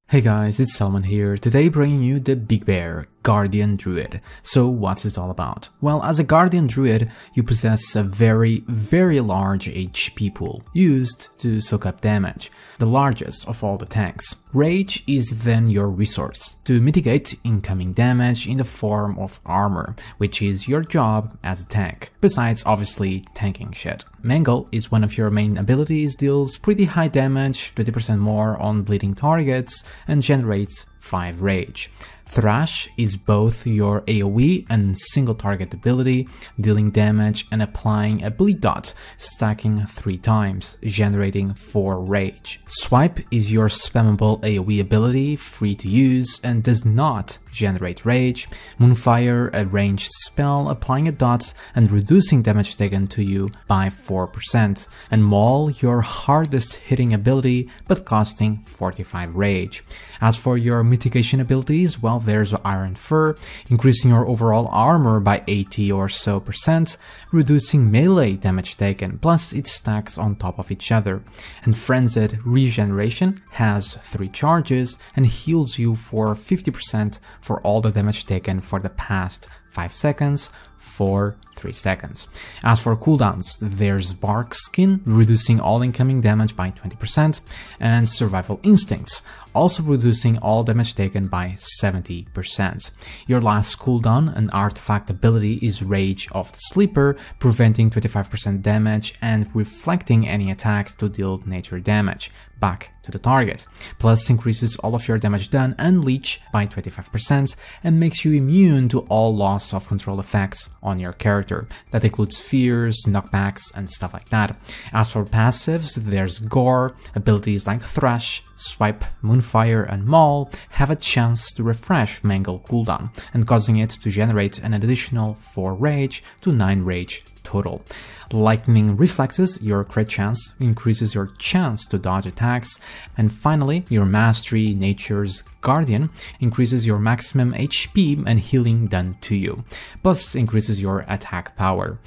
Hey guys, it's Selwen here, today bringing you the Big Bear Guardian Druid. So what's it all about? Well, as a Guardian Druid, you possess a very large HP pool, used to soak up damage, the largest of all the tanks. Rage is then your resource, to mitigate incoming damage in the form of armor, which is your job as a tank, besides obviously tanking shit. Mangle is one of your main abilities, deals pretty high damage, 20% more on bleeding targets, and generates 5 rage. Thrash is both your AoE and single target ability, dealing damage and applying a bleed dot, stacking 3 times, generating 4 rage. Swipe is your spammable AoE ability, free to use and does not generate rage. Moonfire, a ranged spell, applying a dot and reducing damage taken to you by 4%. And Maul, your hardest hitting ability, but costing 45 rage. As for your mitigation abilities, well, there's Iron Fur, increasing your overall armor by 80 or so %, reducing melee damage taken, plus it stacks on top of each other. And Frenzied Regeneration has 3 charges and heals you for 50% for all the damage taken for the past 5 seconds for 3 seconds. As for cooldowns, there's Bark Skin, reducing all incoming damage by 20%, and Survival Instincts, also reducing all damage taken by 70%. Your last cooldown, an artifact ability, is Rage of the Sleeper, preventing 25% damage and reflecting any attacks to deal nature damage back to the target, plus increases all of your damage done and leech by 25% and makes you immune to all loss of control effects on your character. That includes fears, knockbacks and stuff like that. As for passives, there's Gore. Abilities like Thrash, Swipe, Moonfire and Maul have a chance to refresh Mangle cooldown and causing it to generate an additional 4 rage to 9 rage total. Lightning Reflexes, your crit chance, increases your chance to dodge attacks. And finally, your Mastery, Nature's Guardian, increases your maximum HP and healing done to you, plus increases your attack power.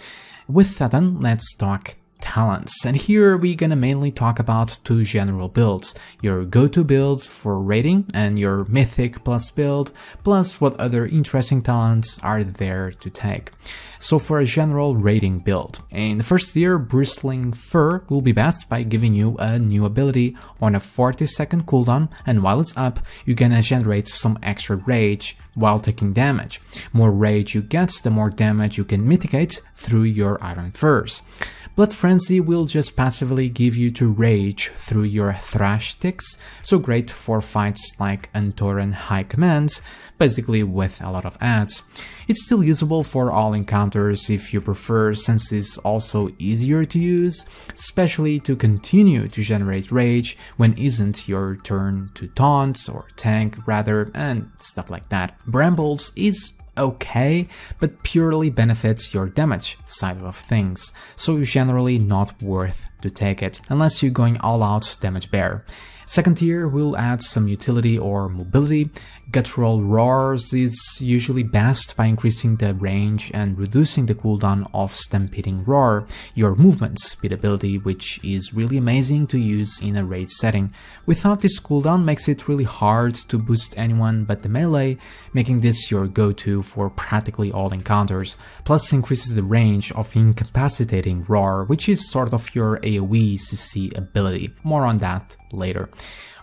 With that done, let's talk talents, and here we're gonna mainly talk about 2 general builds, your go-to build for raiding and your mythic plus build, plus what other interesting talents are there to take. So for a general raiding build, in the first tier, Bristling Fur will be best by giving you a new ability on a 40-second cooldown, and while it's up, you're gonna generate some extra rage while taking damage. More rage you get, the more damage you can mitigate through your Iron Furs. Blood Frenzy will just passively give you to rage through your Thrash Sticks, so great for fights like Antoran High Commands, basically with a lot of adds. It's still usable for all encounters if you prefer, since it's also easier to use, especially to continue to generate rage when isn't your turn to taunt or tank rather, and stuff like that. Brambles is okay, but purely benefits your damage side of things, so generally not worth to take it, unless you're going all out damage bear. Second tier will add some utility or mobility. Guttural Roars is usually best by increasing the range and reducing the cooldown of Stampeding Roar, your movement speed ability, which is really amazing to use in a raid setting. Without this cooldown makes it really hard to boost anyone but the melee, making this your go-to for practically all encounters, plus increases the range of Incapacitating Roar, which is sort of your AoE CC ability. More on that later.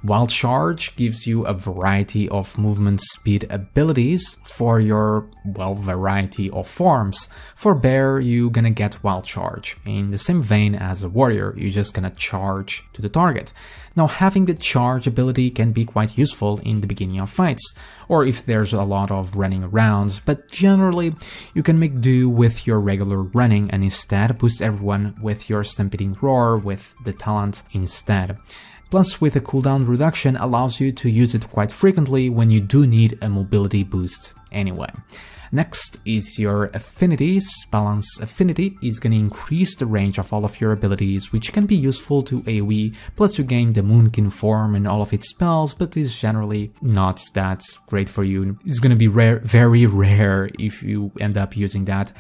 Wild Charge gives you a variety of movement speed abilities for your, well, variety of forms. For Bear, you're gonna get Wild Charge. In the same vein as a warrior, you're just gonna charge to the target. Now, having the charge ability can be quite useful in the beginning of fights, or if there's a lot of running around, but generally you can make do with your regular running and instead boost everyone with your Stampeding Roar with the talent instead. Plus, with a cooldown reduction allows you to use it quite frequently when you do need a mobility boost anyway. Next is your affinities. Balance affinity is going to increase the range of all of your abilities, which can be useful to AoE, plus you gain the Moonkin form and all of its spells, but is generally not that great for you. It's going to be rare, very rare if you end up using that.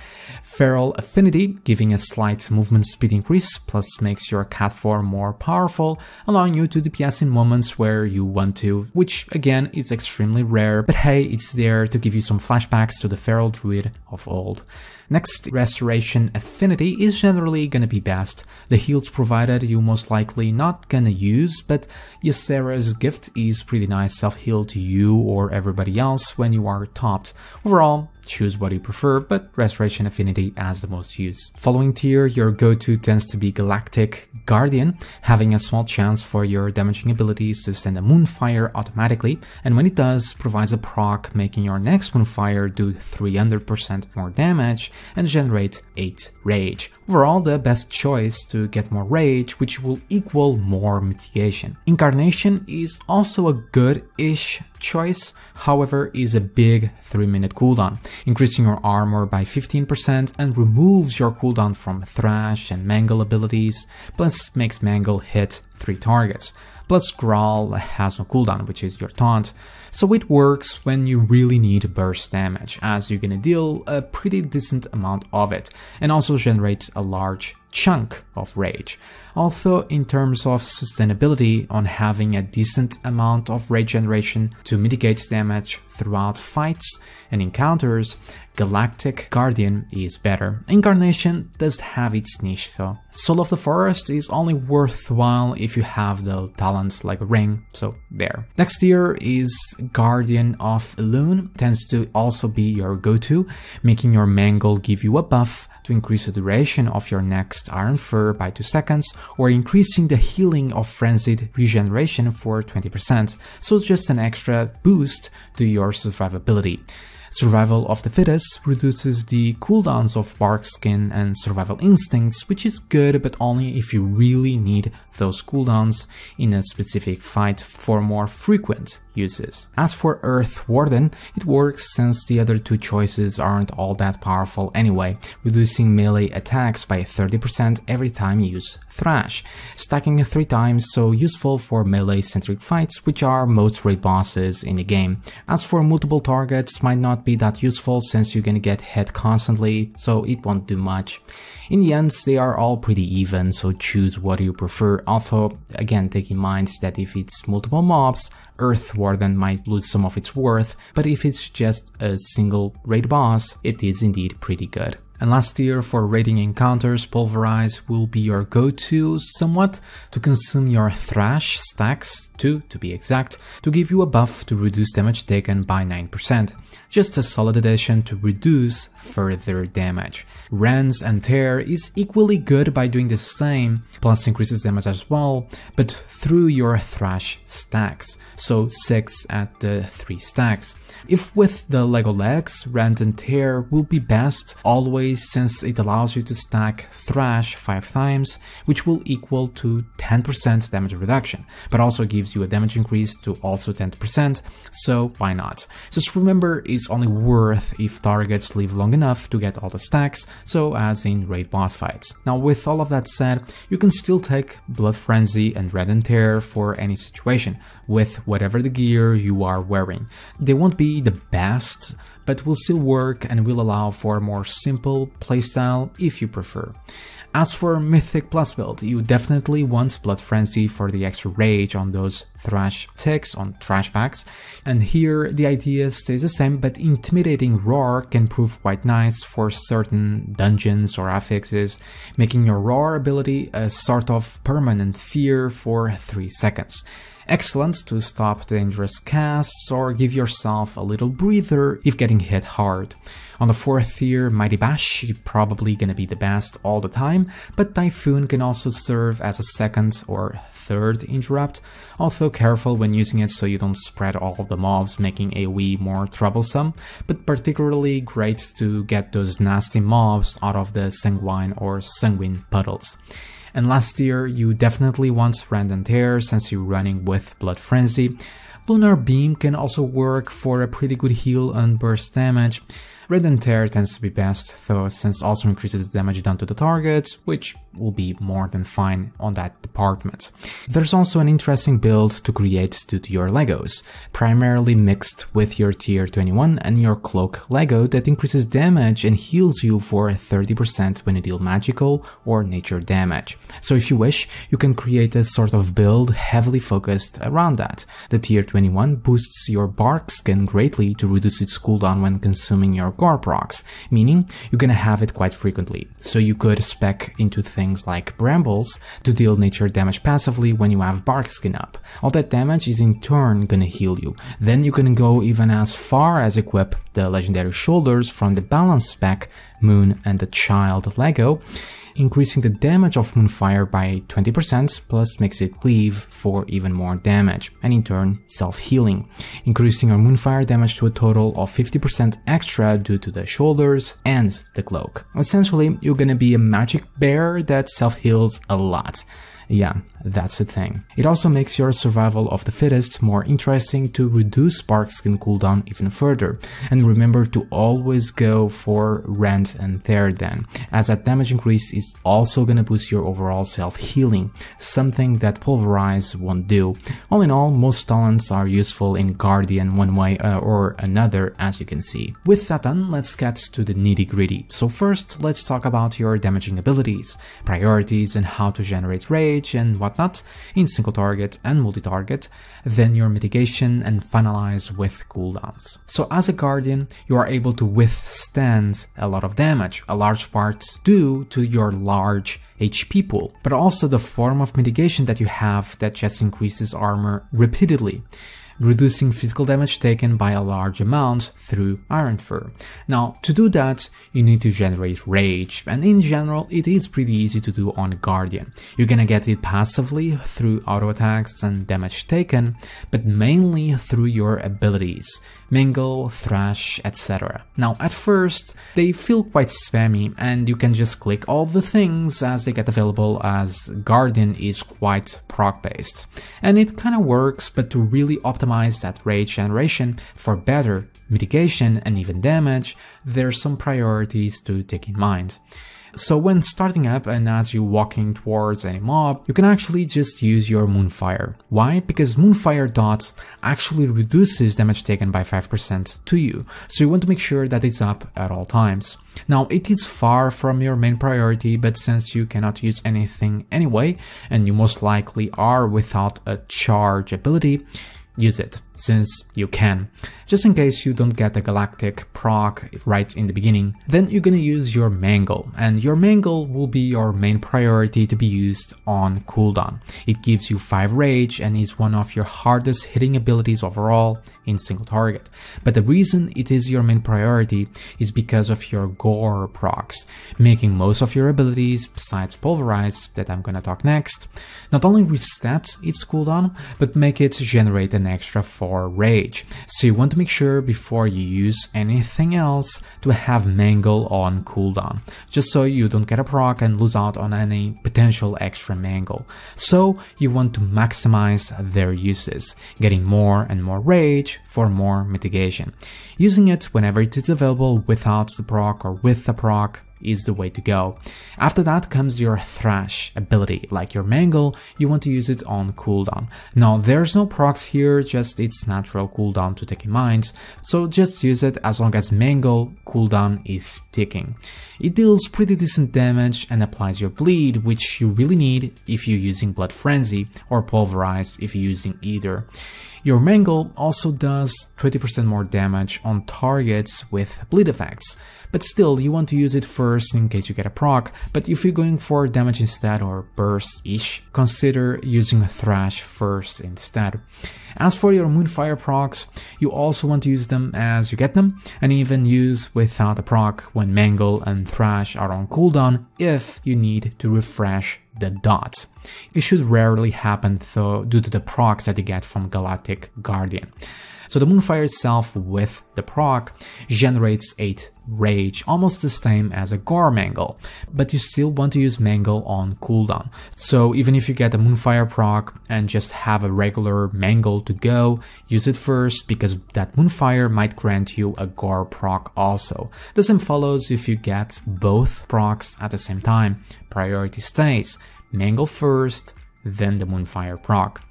Feral affinity, giving a slight movement speed increase, plus makes your cat form more powerful, allowing you to DPS in moments where you want to, which again is extremely rare, but hey, it's there to give you some flashbacks to the feral druid of old. Next, restoration affinity is generally gonna be best. The heals provided you most likely not gonna use, but Ysera's gift is pretty nice self-heal to you or everybody else when you are topped. Overall, choose what you prefer, but restoration affinity has the most use. Following tier, your go-to tends to be Galactic Guardian, having a small chance for your damaging abilities to send a Moonfire automatically, and when it does, provides a proc making your next Moonfire do 300% more damage and generate 8 rage. Overall, the best choice to get more rage, which will equal more mitigation. Incarnation is also a good-ish choice, however is a big 3-minute cooldown, increasing your armor by 15% and removes your cooldown from Thrash and Mangle abilities, plus makes Mangle hit 3 targets. Plus Growl has no cooldown, which is your taunt, so it works when you really need burst damage, as you're gonna deal a pretty decent amount of it, and also generates a large chunk of rage. Although in terms of sustainability on having a decent amount of rage generation to mitigate damage throughout fights and encounters, Galactic Guardian is better. Incarnation does have its niche though. Soul of the Forest is only worthwhile if you have the talents like a ring, so there. Next tier is Guardian of Elune, tends to also be your go-to, making your Mangle give you a buff to increase the duration of your next Iron Fur by 2 seconds, or increasing the healing of Frenzied Regeneration for 20%, so it's just an extra boost to your survivability. Survival of the Fittest reduces the cooldowns of Bark Skin and Survival Instincts, which is good, but only if you really need those cooldowns in a specific fight for more frequent uses. As for Earth Warden, it works since the other two choices aren't all that powerful anyway, reducing melee attacks by 30% every time you use Thrash, stacking 3 times, so useful for melee-centric fights, which are most raid bosses in the game. As for multiple targets, might not be that useful since you're gonna get hit constantly, so it won't do much. In the end, they are all pretty even, so choose what you prefer, although again take in mind that if it's multiple mobs, Earth Warden might lose some of its worth, but if it's just a single raid boss, it is indeed pretty good. And last tier for raiding encounters, Pulverize will be your go-to somewhat to consume your Thrash stacks, 2 to be exact, to give you a buff to reduce damage taken by 9%. Just a solid addition to reduce further damage. Rends and Tear is equally good by doing the same, plus increases damage as well, but through your Thrash stacks, so 6 at the 3 stacks. If with the Lego legs, Rend and Tear will be best always, since it allows you to stack Thrash 5 times, which will equal to 10% damage reduction, but also gives you a damage increase to also 10%, so why not? Just remember, it's only worth if targets live long enough to get all the stacks, so as in raid boss fights. Now with all of that said, you can still take Blood Frenzy and Rend and Tear for any situation, with whatever the gear you are wearing. They won't be the best, but will still work and will allow for a more simple playstyle if you prefer. As for Mythic Plus build, you definitely want Blood Frenzy for the extra rage on those Thrash ticks on trash packs, and here the idea stays the same, but Intimidating Roar can prove quite nice for certain dungeons or affixes, making your Roar ability a sort of permanent fear for 3 seconds. Excellent to stop dangerous casts or give yourself a little breather if getting hit hard. On the 4th tier, Mighty Bash is probably gonna be the best all the time, but Typhoon can also serve as a 2nd or 3rd interrupt, although careful when using it so you don't spread all of the mobs, making AoE more troublesome, but particularly great to get those nasty mobs out of the Sanguine or Sanguine puddles. And last tier, you definitely want Rend and Tear since you're running with Blood Frenzy, Lunar Beam can also work for a pretty good heal and burst damage. Red Tear tends to be best, though, since also increases the damage done to the target, which will be more than fine on that department. There's also an interesting build to create due to your Legos, primarily mixed with your tier 21 and your Cloak Lego that increases damage and heals you for 30% when you deal magical or nature damage. So if you wish, you can create a sort of build heavily focused around that. The tier 21 boosts your bark skin greatly to reduce its cooldown when consuming your Gore procs, meaning you're gonna have it quite frequently. So you could spec into things like Brambles to deal nature damage passively when you have bark skin up. All that damage is in turn gonna heal you. Then you can go even as far as equip the legendary shoulders from the balance spec, Moon and the Child Lego, increasing the damage of Moonfire by 20%, plus makes it cleave for even more damage, and in turn self-healing, increasing your Moonfire damage to a total of 50% extra due to the shoulders and the cloak. Essentially, you're gonna be a magic bear that self-heals a lot. Yeah, that's the thing. It also makes your survival of the fittest more interesting to reduce bark skin cooldown even further. And remember to always go for Rend and Tear then, as that damage increase is also gonna boost your overall self-healing, something that Pulverize won't do. All in all, most talents are useful in Guardian one way or another, as you can see. With that done, let's get to the nitty-gritty. So first, let's talk about your damaging abilities, priorities, and how to generate rage and whatnot in single target and multi-target, then your mitigation, and finalize with cooldowns. So as a Guardian, you are able to withstand a lot of damage, a large part due to your large HP pool, but also the form of mitigation that you have that just increases armor repeatedly, reducing physical damage taken by a large amount through Iron Fur. Now, to do that, you need to generate rage, and in general, it is pretty easy to do on Guardian. You're gonna get it passively through auto attacks and damage taken, but mainly through your abilities, Mingle, Thrash, etc. Now, at first, they feel quite spammy, and you can just click all the things as they get available, as Guardian is quite proc-based. And it kinda works, but to really optimize that rage generation for better mitigation and even damage, there's some priorities to take in mind. So when starting up and as you're walking towards any mob, you can actually just use your Moonfire. Why? Because Moonfire dot actually reduces damage taken by 5% to you, so you want to make sure that it's up at all times. Now, it is far from your main priority, but since you cannot use anything anyway, and you most likely are without a charge ability, use it, since you can. Just in case you don't get the galactic proc right in the beginning, then you're gonna use your Mangle, and your Mangle will be your main priority to be used on cooldown. It gives you 5 rage and is one of your hardest hitting abilities overall in single target. But the reason it is your main priority is because of your Gore procs, making most of your abilities, besides Pulverize, that I'm gonna talk next, not only reset its cooldown, but make it generate an extra 4 rage. So you want to make sure before you use anything else to have Mangle on cooldown, just so you don't get a proc and lose out on any potential extra Mangle. So you want to maximize their uses, getting more and more rage for more mitigation. Using it whenever it is available without the proc or with the proc is the way to go. After that comes your Thrash ability. Like your Mangle, you want to use it on cooldown. Now, there's no procs here, just its natural cooldown to take in mind, so just use it as long as Mangle cooldown is ticking. It deals pretty decent damage and applies your bleed, which you really need if you're using Blood Frenzy, or Pulverize if you're using either. Your Mangle also does 20% more damage on targets with bleed effects, but still you want to use it first in case you get a proc, but if you're going for damage instead or burst-ish, consider using a Thrash first instead. As for your Moonfire procs, you also want to use them as you get them, and even use without a proc when Mangle and Thrash are on cooldown if you need to refresh the dots. It should rarely happen though due to the procs that you get from Galactic Guardian. So the Moonfire itself with the proc generates 8 rage, almost the same as a Gore Mangle, but you still want to use Mangle on cooldown. So even if you get a Moonfire proc and just have a regular Mangle to go, use it first because that Moonfire might grant you a Gore proc also. The same follows if you get both procs at the same time. Priority stays, Mangle first, then the Moonfire proc.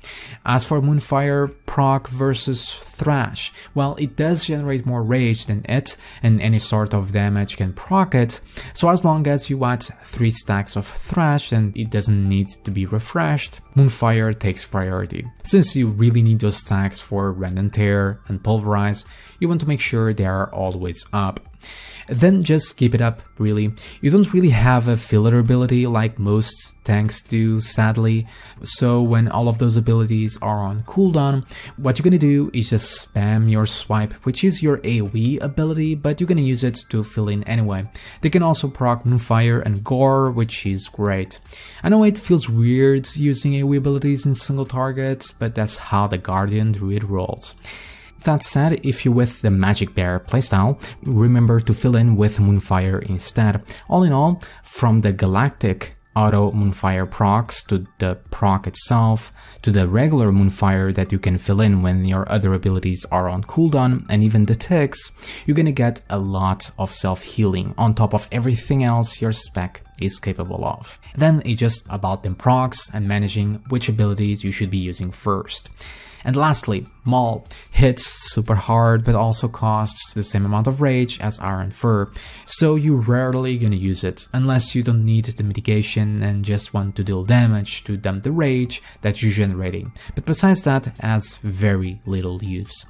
As for Moonfire proc versus Thrash, well, it does generate more rage than it, and any sort of damage can proc it, so as long as you add 3 stacks of Thrash and it doesn't need to be refreshed, Moonfire takes priority. Since you really need those stacks for Rend and Tear and Pulverize, you want to make sure they are always up. Then just keep it up, really. You don't really have a filler ability like most tanks do, sadly, so when all of those abilities are on cooldown, what you're gonna do is just spam your swipe, which is your AoE ability, but you're gonna use it to fill in anyway. They can also proc Moonfire and Gore, which is great. I know it feels weird using AoE abilities in single targets, but that's how the Guardian Druid rolls. That said, if you're with the Magic Bear playstyle, remember to fill in with Moonfire instead. All in all, from the Galactic auto Moonfire procs to the proc itself, to the regular Moonfire that you can fill in when your other abilities are on cooldown, and even the ticks, you're gonna get a lot of self-healing on top of everything else your spec is capable of. Then it's just about them procs and managing which abilities you should be using first. And lastly, Maul hits super hard but also costs the same amount of rage as Iron Fur, so you're rarely gonna use it unless you don't need the mitigation and just want to deal damage to dump the rage that you're generating, but besides that, it has very little use.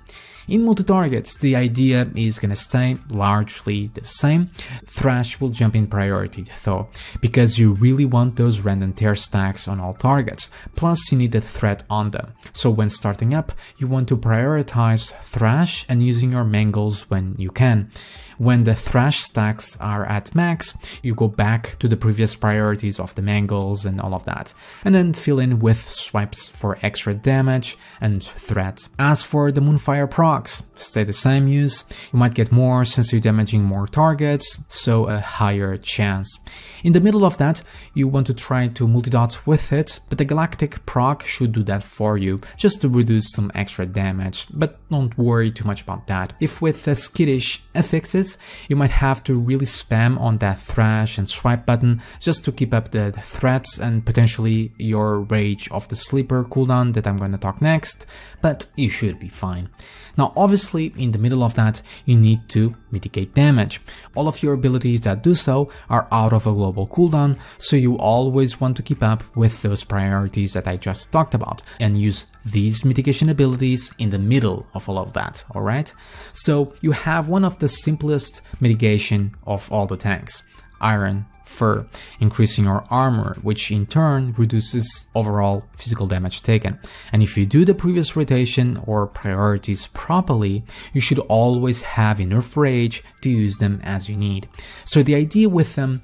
In multi-targets, the idea is gonna stay largely the same. Thrash will jump in priority though, because you really want those Rend and Tear stacks on all targets, plus you need the threat on them. So when starting up, you want to prioritize Thrash and using your Mangles when you can. When the Thrash stacks are at max, you go back to the previous priorities of the Mangles and all of that, and then fill in with swipes for extra damage and threat. As for the Moonfire procs, stay the same use, you might get more since you're damaging more targets, so a higher chance. In the middle of that, you want to try to multi-dot with it, but the Galactic proc should do that for you, just to reduce some extra damage, but don't worry too much about that. If with the skittish affixes, you might have to really spam on that Thrash and swipe button just to keep up the threats and potentially your Rage of the Sleeper cooldown that I'm going to talk next, but you should be fine. Now obviously in the middle of that you need to mitigate damage. All of your abilities that do so are out of a global cooldown, so you always want to keep up with those priorities that I just talked about and use these mitigation abilities in the middle of all of that, alright? So you have one of the simplest mitigation of all the tanks, Iron Fur, increasing your armor, which in turn reduces overall physical damage taken. And if you do the previous rotation or priorities properly, you should always have enough rage to use them as you need. So the idea with them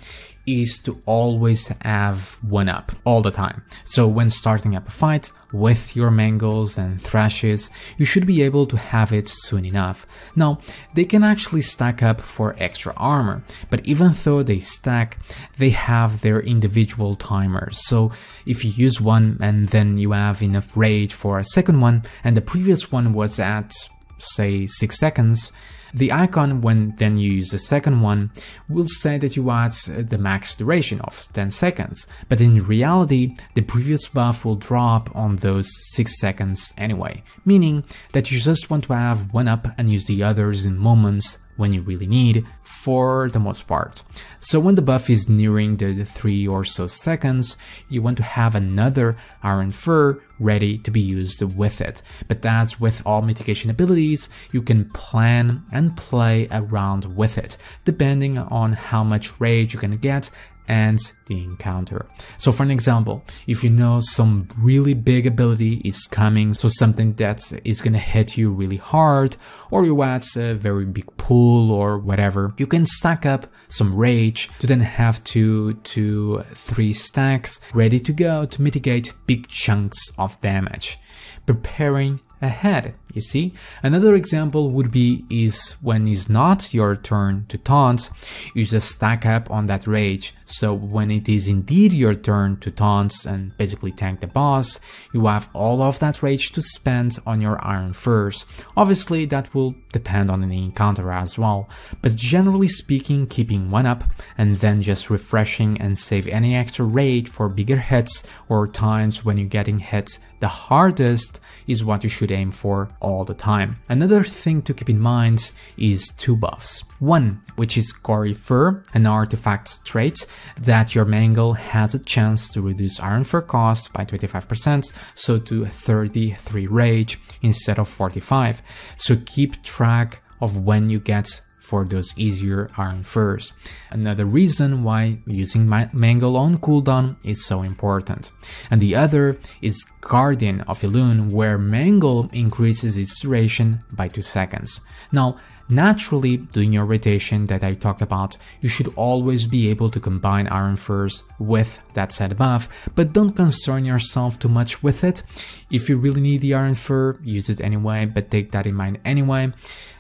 is to always have one up all the time. So when starting up a fight with your Mangles and Thrashes, you should be able to have it soon enough. Now, they can actually stack up for extra armor, but even though they stack, they have their individual timers. So if you use one and then you have enough rage for a second one, and the previous one was at, say, 6 seconds, the icon, when then you use the second one, will say that you had the max duration of 10 seconds, but in reality, the previous buff will drop on those 6 seconds anyway, meaning that you just want to have one up and use the others in moments when you really need, for the most part. So when the buff is nearing the 3 or so seconds, you want to have another Iron Fur ready to be used with it. But as with all mitigation abilities, you can plan and play around with it, depending on how much rage you can get and the encounter. So for an example, if you know some really big ability is coming, so something that is gonna hit you really hard, or you add a very big pool or whatever, you can stack up some rage to then have 2 to 3 stacks ready to go to mitigate big chunks of damage. Preparing ahead, you see? Another example would be is when it's not your turn to taunt, you just stack up on that rage. So when it is indeed your turn to taunt and basically tank the boss, you have all of that rage to spend on your Iron Furs. Obviously that will depend on any encounter as well, but generally speaking, keeping one up and then just refreshing and save any extra rage for bigger hits or times when you're getting hit the hardest is what you should aim for all the time. Another thing to keep in mind is two buffs. One, which is Gory Fur, an artifact trait that your Mangle has a chance to reduce Iron Fur cost by 25%, so to 33 rage instead of 45. So keep track of when you get for those easier Iron Furs. Another reason why using Mangle on cooldown is so important. And the other is Guardian of Elune, where Mangle increases its duration by 2 seconds. Now, naturally, doing your rotation that I talked about, you should always be able to combine Iron Furs with that set buff, but don't concern yourself too much with it. If you really need the Iron Fur, use it anyway, but take that in mind anyway,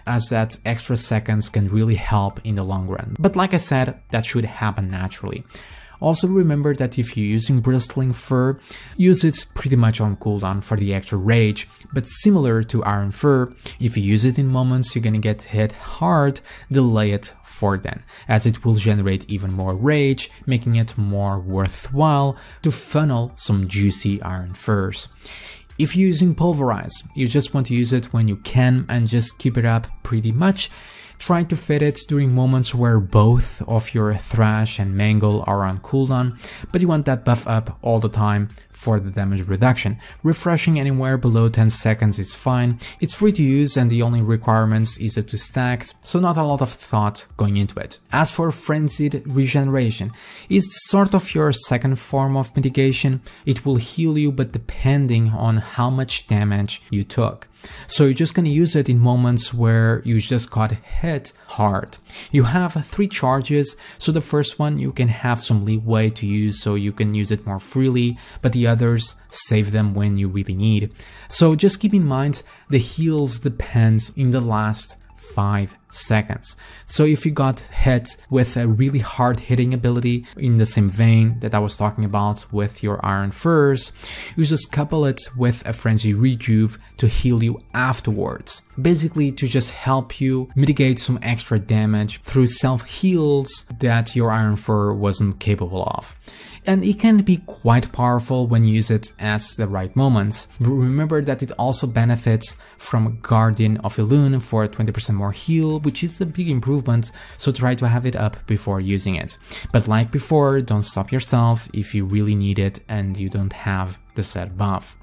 as that extra seconds can really help in the long run. But like I said, that should happen naturally. Also remember that if you're using Bristling Fur, use it pretty much on cooldown for the extra rage, but similar to Iron Fur, if you use it in moments you're gonna get hit hard, delay it for then, as it will generate even more rage, making it more worthwhile to funnel some juicy Iron Furs. If you're using Pulverize, you just want to use it when you can and just keep it up pretty much. Try to fit it during moments where both of your Thrash and Mangle are on cooldown, but you want that buff up all the time for the damage reduction. Refreshing anywhere below 10 seconds is fine, it's free to use and the only requirements is the 2 stacks, so not a lot of thought going into it. As for Frenzied Regeneration, it's sort of your second form of mitigation. It will heal you, but depending on how much damage you took. So you're just gonna use it in moments where you just got hit hard. You have 3 charges, so the first one you can have some leeway to use so you can use it more freely, but the others save them when you really need. So just keep in mind the heals depend in the last 5 seconds. So if you got hit with a really hard hitting ability in the same vein that I was talking about with your Iron Furs, you just couple it with a Frenzy Rejuve to heal you afterwards. Basically to just help you mitigate some extra damage through self-heals that your Iron Fur wasn't capable of. And it can be quite powerful when you use it at the right moments. But remember that it also benefits from Guardian of Elune for 20% more heal, which is a big improvement, so try to have it up before using it. But like before, don't stop yourself if you really need it and you don't have the set buff.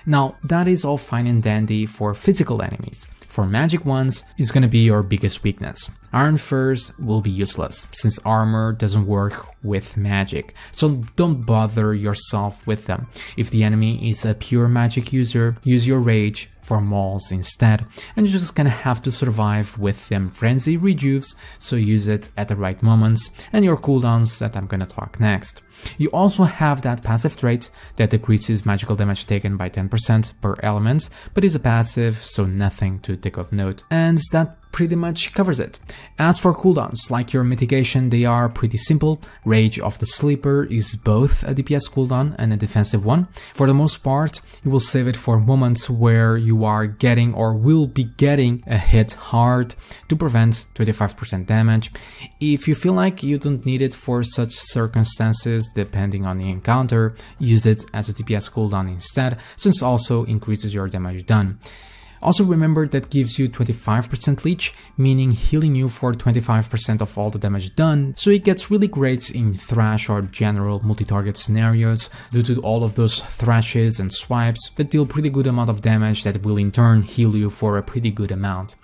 Now, that is all fine and dandy for physical enemies. For magic ones, it's gonna be your biggest weakness. Iron Furs will be useless, since armor doesn't work with magic, so don't bother yourself with them. If the enemy is a pure magic user, use your rage for mauls instead, and you're just gonna have to survive with them Frenzy Rejuves, so use it at the right moments, and your cooldowns that I'm gonna talk next. You also have that passive trait that decreases magical damage taken by 10% per element, but is a passive, so nothing to take of note, and that pretty much covers it. As for cooldowns, like your mitigation, they are pretty simple. Rage of the Sleeper is both a DPS cooldown and a defensive one. For the most part, you will save it for moments where you are getting or will be getting a hit hard to prevent 25% damage. If you feel like you don't need it for such circumstances, depending on the encounter, use it as a DPS cooldown instead, since it also increases your damage done. Also remember that gives you 25% leech, meaning healing you for 25% of all the damage done, so it gets really great in Thrash or general multi-target scenarios due to all of those thrashes and swipes that deal pretty good amount of damage that will in turn heal you for a pretty good amount.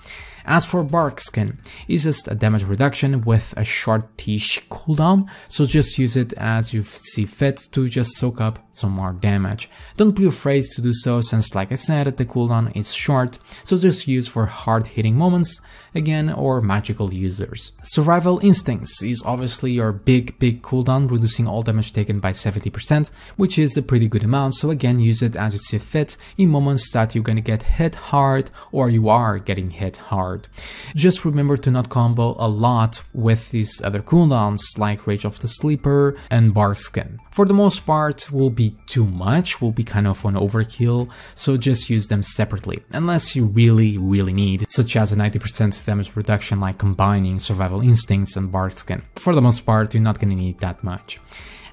As for Bark Skin, it's just a damage reduction with a short-ish cooldown, so just use it as you see fit to just soak up some more damage. Don't be afraid to do so since, like I said, the cooldown is short, so just use for hard-hitting moments again or magical users. Survival Instincts is obviously your big cooldown, reducing all damage taken by 70%, which is a pretty good amount, so again use it as you see fit in moments that you're gonna get hit hard or you are getting hit hard. Just remember to not combo a lot with these other cooldowns like Rage of the Sleeper and Bark Skin. For the most part will be too much, will be kind of an overkill, so just use them separately, unless you really need, such as a 90% damage reduction like combining Survival Instincts and Bark Skin. For the most part, you're not gonna need that much.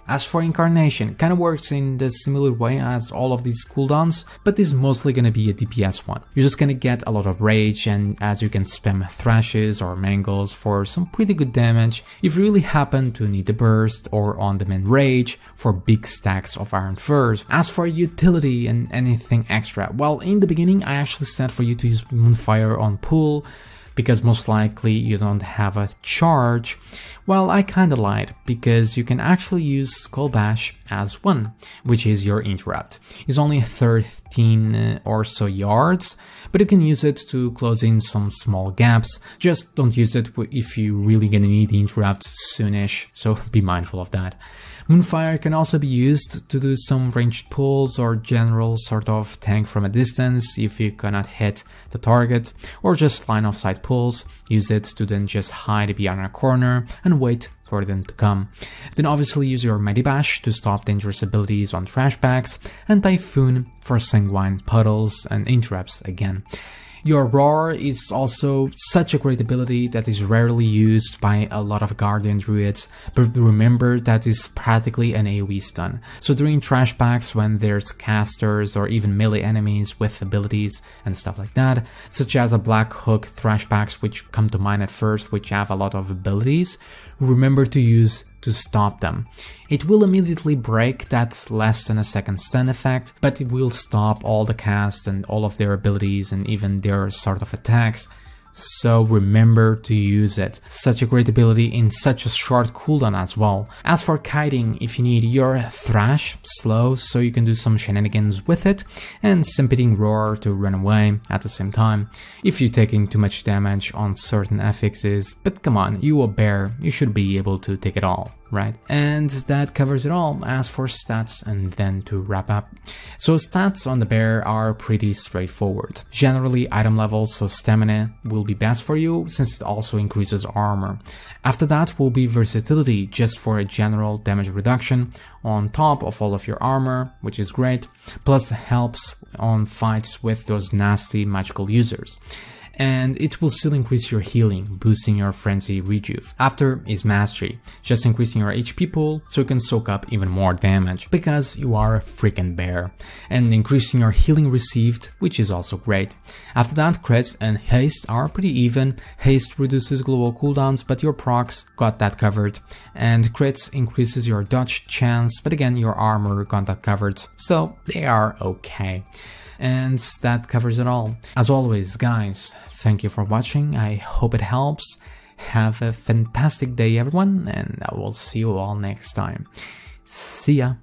As for Incarnation, kinda works in the similar way as all of these cooldowns, but is mostly gonna be a DPS one. You're just gonna get a lot of rage, and as you can spam thrashes or mangles for some pretty good damage if you really happen to need the burst or on-demand rage for big stacks of iron furs. As for utility and anything extra, well, in the beginning I actually said for you to use Moonfire on pull, because most likely you don't have a charge. Well, I kinda lied, because you can actually use Skull Bash as one, which is your interrupt. It's only 13 or so yards, but you can use it to close in some small gaps. Just don't use it if you really gonna need the interrupt soonish, so be mindful of that. Moonfire can also be used to do some ranged pulls or general sort of tank from a distance if you cannot hit the target, or just line of sight pulls. Use it to then just hide behind a corner and wait for them to come. Then obviously use your Mighty Bash to stop dangerous abilities on trash bags, and Typhoon for sanguine puddles and interrupts again. Your Roar is also such a great ability that is rarely used by a lot of Guardian Druids, but remember that is practically an AoE stun. So during trash packs when there's casters or even melee enemies with abilities and stuff like that, such as a Black Hook trash packs which come to mind at first, which have a lot of abilities, remember to use to stop them. It will immediately break that less than a second stun effect, but it will stop all the cast and all of their abilities and even their sort of attacks. So remember to use it. Such a great ability in such a short cooldown as well. As for kiting, if you need your Thrash slow so you can do some shenanigans with it, and Stampeding Roar to run away at the same time if you're taking too much damage on certain affixes, but come on, you a bear, you should be able to take it all, right? And that covers it all. As for stats, and then to wrap up. So stats on the bear are pretty straightforward. Generally item levels, so stamina will be best for you since it also increases armor. After that will be versatility, just for a general damage reduction on top of all of your armor, which is great, plus helps on fights with those nasty magical users. And it will still increase your healing, boosting your frenzy rejuve. After is mastery, just increasing your HP pool so you can soak up even more damage, because you are a freaking bear, and increasing your healing received, which is also great. After that, crits and haste are pretty even. Haste reduces global cooldowns, but your procs got that covered, and crits increases your dodge chance, but again your armor got that covered, so they are okay. And that covers it all. As always, guys, thank you for watching. I hope it helps. Have a fantastic day, everyone, and I will see you all next time. See ya!